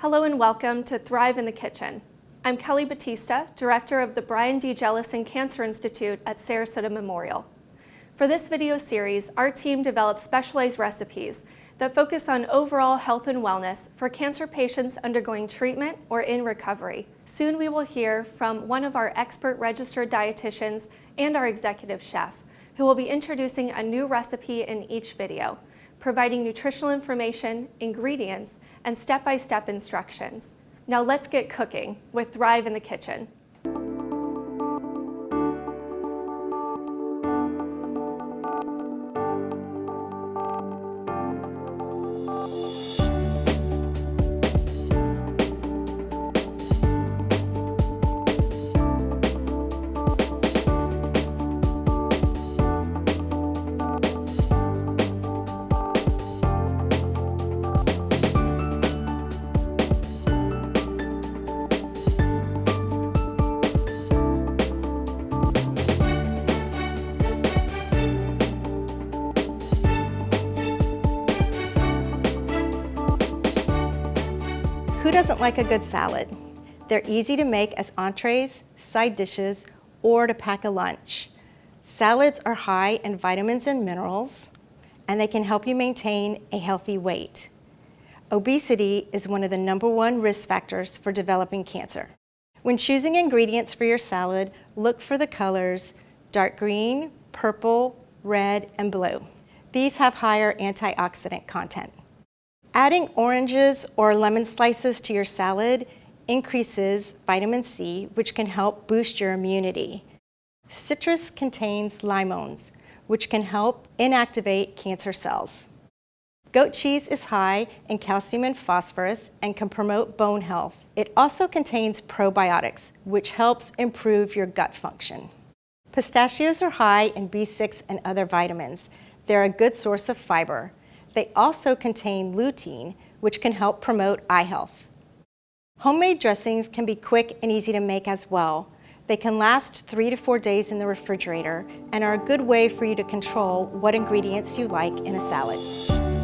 Hello and welcome to Thrive in the Kitchen. I'm Kelly Batista, Director of the Brian D. Jellison Cancer Institute at Sarasota Memorial. For this video series, our team develops specialized recipes that focus on overall health and wellness for cancer patients undergoing treatment or in recovery. Soon we will hear from one of our expert registered dietitians and our executive chef, who will be introducing a new recipe in each video, providing nutritional information, ingredients, and step-by-step instructions. Now let's get cooking with Thrive in the Kitchen. Who doesn't like a good salad? They're easy to make as entrees, side dishes, or to pack a lunch. Salads are high in vitamins and minerals, and they can help you maintain a healthy weight. Obesity is one of the #1 risk factors for developing cancer. When choosing ingredients for your salad, look for the colors dark green, purple, red, and blue. These have higher antioxidant content. Adding oranges or lemon slices to your salad increases vitamin C, which can help boost your immunity. Citrus contains limones, which can help inactivate cancer cells. Goat cheese is high in calcium and phosphorus and can promote bone health. It also contains probiotics, which helps improve your gut function. Pistachios are high in B6 and other vitamins. They're a good source of fiber. They also contain lutein, which can help promote eye health. Homemade dressings can be quick and easy to make as well. They can last 3 to 4 days in the refrigerator and are a good way for you to control what ingredients you like in a salad.